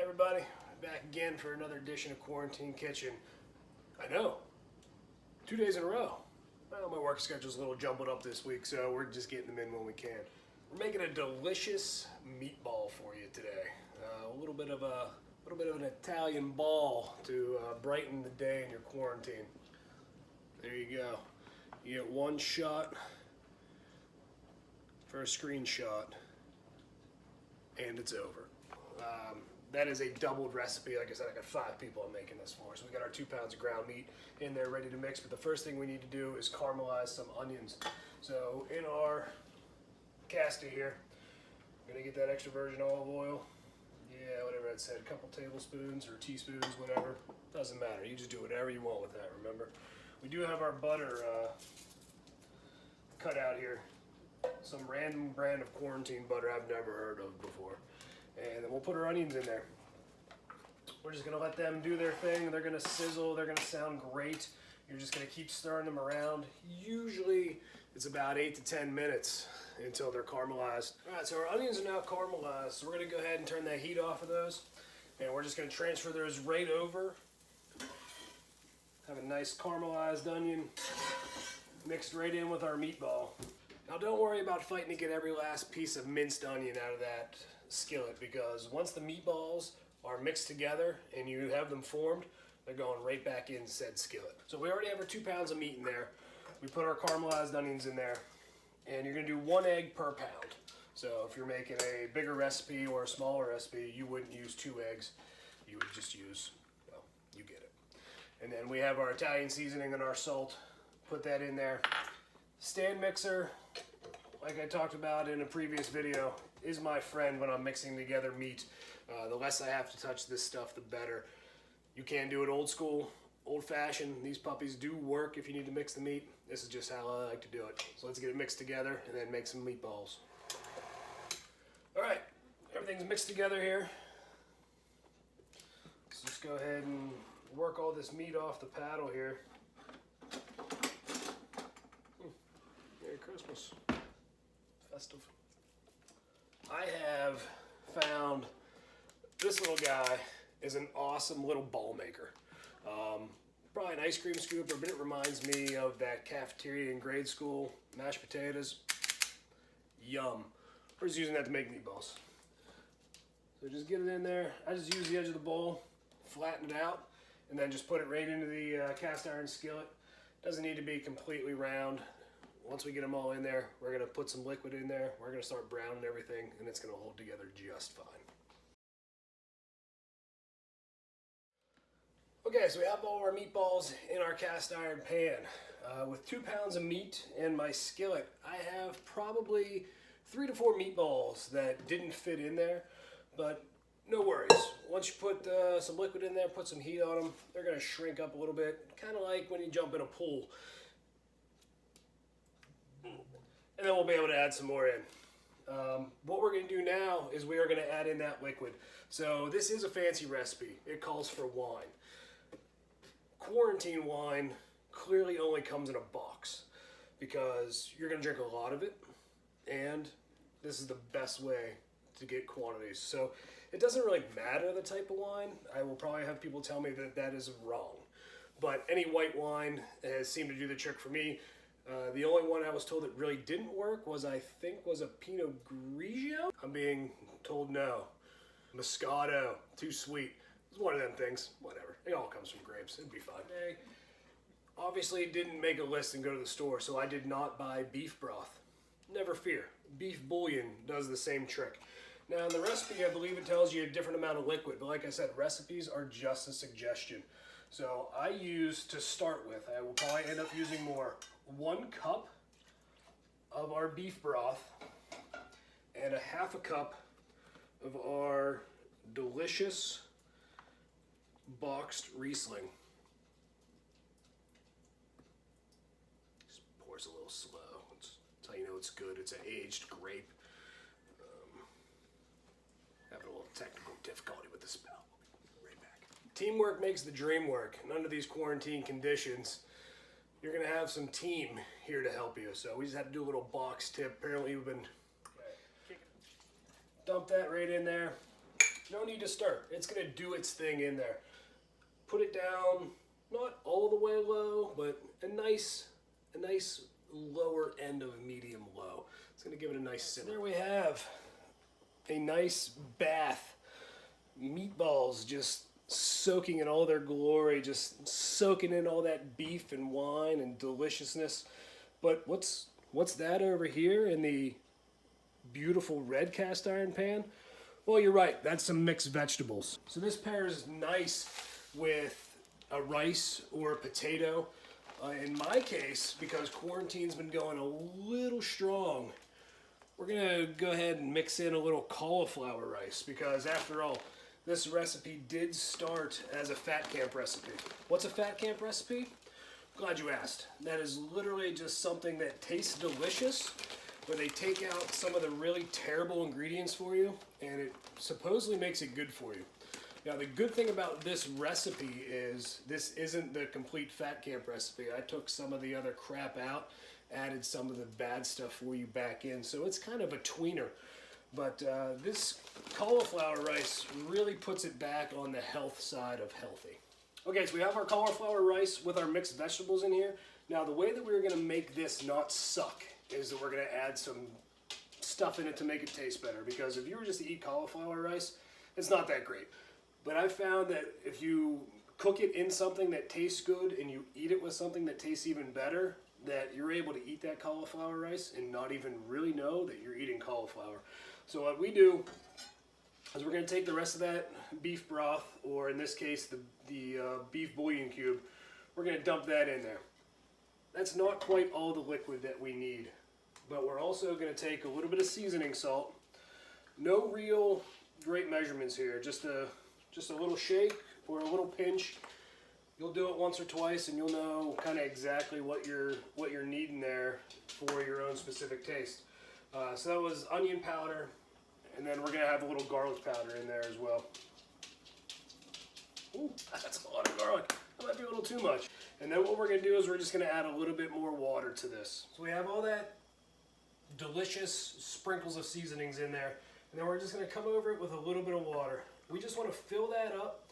everybody, back again for another edition of Quarantine Kitchen. I know, 2 days in a row. Well, my work schedule's a little jumbled up this week, so we're just getting them in when we can. We're making a delicious meatball for you today. A little bit of an Italian ball to brighten the day in your quarantine. There you go. You get one shot for a screenshot, and it's over. That is a doubled recipe. Like I said, I got 5 people I'm making this for. So we got our 2 pounds of ground meat in there ready to mix. But the first thing we need to do is caramelize some onions. So in our casty here, I'm gonna get that extra virgin olive oil. Yeah, whatever that said, a couple tablespoons or teaspoons, whatever. Doesn't matter. You just do whatever you want with that, remember? We do have our butter cut out here. Some random brand of quarantine butter I've never heard of before. And then we'll put our onions in there. We're just gonna let them do their thing. They're gonna sizzle, they're gonna sound great. You're just gonna keep stirring them around. Usually it's about 8 to 10 minutes until they're caramelized. All right, so our onions are now caramelized. So we're gonna go ahead and turn that heat off of those. And we're just gonna transfer those right over. Have a nice caramelized onion mixed right in with our meatball. Now don't worry about fighting to get every last piece of minced onion out of that skillet, because once the meatballs are mixed together and you have them formed, they're going right back in said skillet. So we already have our 2 pounds of meat in there. We put our caramelized onions in there, and you're gonna do 1 egg per pound. So if you're making a bigger recipe or a smaller recipe, you wouldn't use 2 eggs. You would just use, well, you get it. And then we have our Italian seasoning and our salt. Put that in there. Stand mixer, like I talked about in a previous video, is my friend when I'm mixing together meat. The less I have to touch this stuff, the better. You can do it old school, old fashioned. These puppies do work if you need to mix the meat. This is just how I like to do it. So let's get it mixed together and then make some meatballs. All right, everything's mixed together here. Let's just go ahead and work all this meat off the paddle here. Merry Christmas. Festive. I have found this little guy is an awesome little ball maker. Probably an ice cream scooper, but it reminds me of that cafeteria in grade school, mashed potatoes. Yum. We're just using that to make meatballs. So just get it in there. I just use the edge of the bowl, flatten it out, and then just put it right into the cast iron skillet. Doesn't need to be completely round. Once we get them all in there, we're gonna put some liquid in there. We're gonna start browning everything, and it's gonna hold together just fine. Okay, so we have all our meatballs in our cast iron pan. With 2 pounds of meat in my skillet, I have probably 3 to 4 meatballs that didn't fit in there, but no worries. Once you put some liquid in there, put some heat on them, they're gonna shrink up a little bit, kind of like when you jump in a pool. And then we'll be able to add some more in. What we're gonna do now is we are gonna add in that liquid. So this is a fancy recipe. It calls for wine. Quarantine wine clearly only comes in a box because you're gonna drink a lot of it, and this is the best way to get quantities. So it doesn't really matter the type of wine. I will probably have people tell me that that is wrong. But any white wine has seemed to do the trick for me. The only one I was told that really didn't work was, I think, was a Pinot Grigio. I'm being told no. Moscato, too sweet. It's one of them things, whatever. It all comes from grapes, it'd be fine. I obviously didn't make a list and go to the store, so I did not buy beef broth. Never fear, beef bouillon does the same trick. Now in the recipe, I believe it tells you a different amount of liquid, but like I said, recipes are just a suggestion. So I use, to start with, I will probably end up using more, 1 cup of our beef broth and a 1/2 cup of our delicious boxed Riesling. Just pours a little slow. That's how you know it's good. It's an aged grape. Having a little technical difficulty with the spell. Right back. Teamwork makes the dream work. And under these quarantine conditions, you're gonna have some team here to help you. So we just had to do a little box tip. Apparently we've been dump that right in there. No need to stir. It's gonna do its thing in there. Put it down, not all the way low, but a nice lower end of medium low. It's gonna give it a nice simmer. There we have a nice bath. Meatballs just soaking in all their glory, just soaking in all that beef and wine and deliciousness. But what's that over here in the beautiful red cast iron pan? Well, you're right, that's some mixed vegetables. So this pairs nice with a rice or a potato. In my case, because quarantine's been going a little strong, we're gonna go ahead and mix in a little cauliflower rice, because after all, this recipe did start as a fat camp recipe. What's a fat camp recipe? Glad you asked. That is literally just something that tastes delicious, where they take out some of the really terrible ingredients for you, and it supposedly makes it good for you. Now, the good thing about this recipe is this isn't the complete fat camp recipe. I took some of the other crap out, added some of the bad stuff for you back in, so it's kind of a tweener. But this cauliflower rice really puts it back on the health side of healthy. Okay, so we have our cauliflower rice with our mixed vegetables in here. Now, the way that we're gonna make this not suck is that we're gonna add some stuff in it to make it taste better, because if you were just to eat cauliflower rice, it's not that great. But I found that if you cook it in something that tastes good and you eat it with something that tastes even better, that you're able to eat that cauliflower rice and not even really know that you're eating cauliflower. So what we do is we're going to take the rest of that beef broth, or in this case the beef bouillon cube, we're going to dump that in there. That's not quite all the liquid that we need, but we're also going to take a little bit of seasoning salt. No real great measurements here, just a little shake or a little pinch. You'll do it once or twice and you'll know kind of exactly what you're needing there for your own specific taste. So that was onion powder, and then we're gonna have a little garlic powder in there as well. Ooh, that's a lot of garlic. That might be a little too much. And then what we're gonna do is we're just gonna add a little bit more water to this. So we have all that delicious sprinkles of seasonings in there, and then we're just gonna come over it with a little bit of water. We just want to fill that up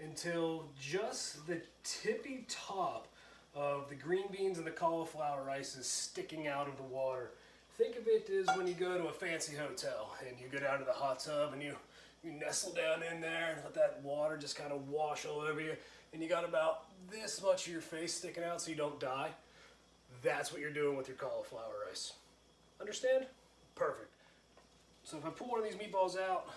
until just the tippy top of the green beans and the cauliflower rice is sticking out of the water. Think of it as when you go to a fancy hotel and you go down to the hot tub and you nestle down in there and let that water just kind of wash all over you, and you got about this much of your face sticking out so you don't die. That's what you're doing with your cauliflower rice. Understand? Perfect. So if I pull one of these meatballs out,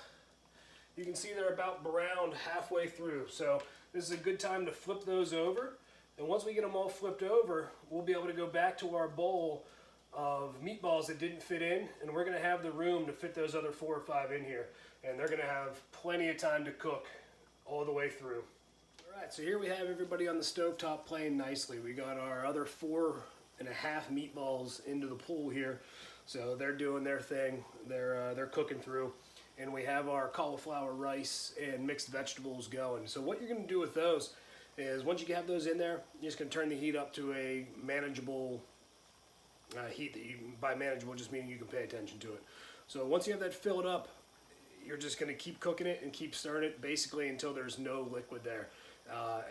you can see they're about browned halfway through. So this is a good time to flip those over. And once we get them all flipped over, we'll be able to go back to our bowl of meatballs that didn't fit in, and we're gonna have the room to fit those other 4 or 5 in here. And they're gonna have plenty of time to cook all the way through. All right, so here we have everybody on the stovetop playing nicely. We got our other 4.5 meatballs into the pool here. So they're doing their thing. They're cooking through. And we have our cauliflower rice and mixed vegetables going. So what you're gonna do with those is once you have those in there, you're just gonna turn the heat up to a manageable heat. By manageable, just meaning you can pay attention to it. So once you have that filled up, you're just gonna keep cooking it and keep stirring it basically until there's no liquid there.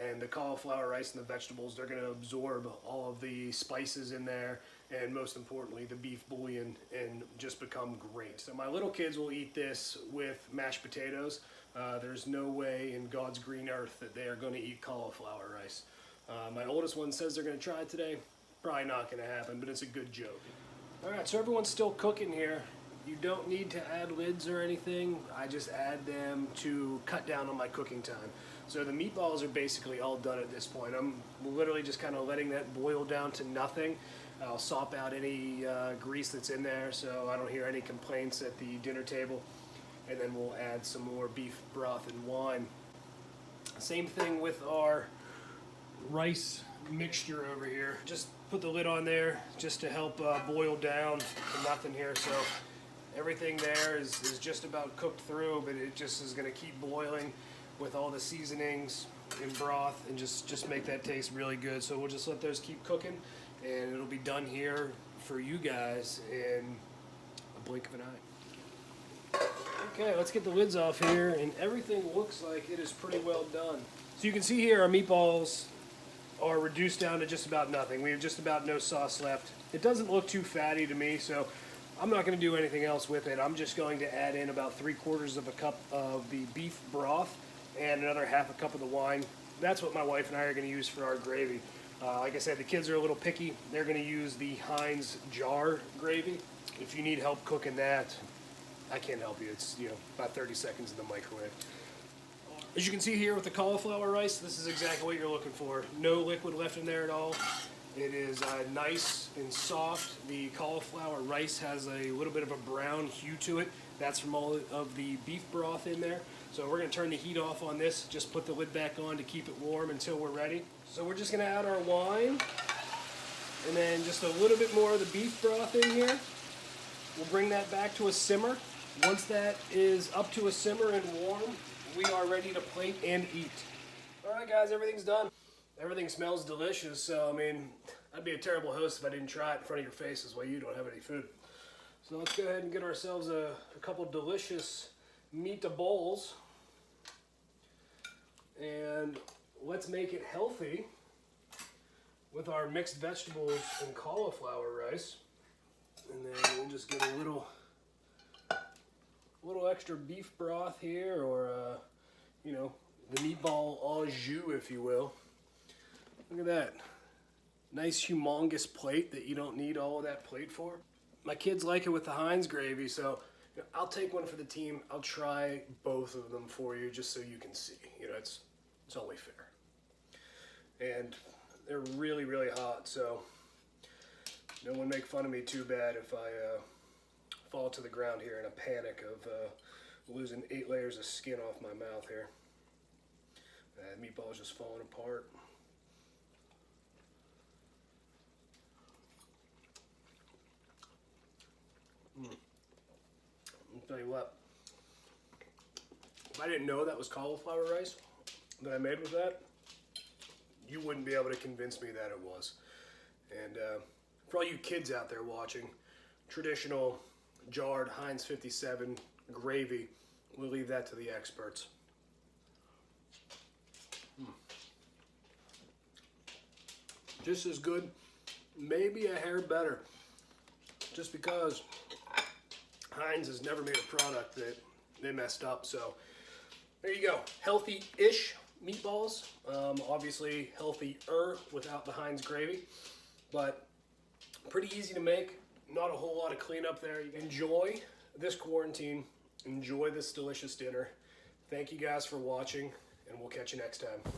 And the cauliflower rice and the vegetables, they're gonna absorb all of the spices in there, and most importantly the beef bouillon, and just become great. So my little kids will eat this with mashed potatoes. There's no way in God's green earth that they are going to eat cauliflower rice. My oldest one says they're going to try it today. Probably not going to happen, but it's a good joke. Alright, so everyone's still cooking here. You don't need to add lids or anything. I just add them to cut down on my cooking time. So the meatballs are basically all done at this point. I'm literally just kind of letting that boil down to nothing. I'll sop out any grease that's in there so I don't hear any complaints at the dinner table. And then we'll add some more beef broth and wine. Same thing with our rice mixture over here. Just put the lid on there just to help boil down to nothing here. So everything there is just about cooked through, but it just is going to keep boiling with all the seasonings and broth, and just make that taste really good. So we'll just let those keep cooking, and it'll be done here for you guys in a blink of an eye. Okay, let's get the lids off here, and everything looks like it is pretty well done. So you can see here our meatballs are reduced down to just about nothing. We have just about no sauce left. It doesn't look too fatty to me, so I'm not going to do anything else with it. I'm just going to add in about 3/4 of a cup of the beef broth and another 1/2 cup of the wine. That's what my wife and I are going to use for our gravy. Like I said, the kids are a little picky. They're going to use the Heinz jar gravy. If you need help cooking that, I can't help you. It's, you know, about 30 seconds in the microwave. As you can see here with the cauliflower rice, this is exactly what you're looking for. No liquid left in there at all. It is nice and soft. The cauliflower rice has a little bit of a brown hue to it. That's from all of the beef broth in there. So we're going to turn the heat off on this. Just put the lid back on to keep it warm until we're ready. So we're just going to add our wine and then just a little bit more of the beef broth in here. We'll bring that back to a simmer. Once that is up to a simmer and warm, we are ready to plate and eat. All right, guys, everything's done. Everything smells delicious, so, I mean, I'd be a terrible host if I didn't try it in front of your faces while you don't have any food. So let's go ahead and get ourselves a couple delicious meatballs. And let's make it healthy with our mixed vegetables and cauliflower rice. And then we'll just get a little extra beef broth here, or you know, the meatball au jus, if you will. Look at that. Nice humongous plate that you don't need all of that plate for. My kids like it with the Heinz gravy, so you know, I'll take one for the team. I'll try both of them for you just so you can see. You know, it's only fair. And they're really, really hot, so no one make fun of me too bad if I fall to the ground here in a panic of losing 8 layers of skin off my mouth here. That meatball's just falling apart. I'll tell you what, if I didn't know that was cauliflower rice that I made with that, you wouldn't be able to convince me that it was. And for all you kids out there watching, traditional jarred Heinz 57 gravy, we'll leave that to the experts. Just as good, maybe a hair better, just because Heinz has never made a product that they messed up. So there you go, healthy-ish meatballs. Obviously healthier without the Heinz gravy, but pretty easy to make. Not a whole lot of cleanup there. You enjoy this quarantine. Enjoy this delicious dinner. Thank you guys for watching, and we'll catch you next time.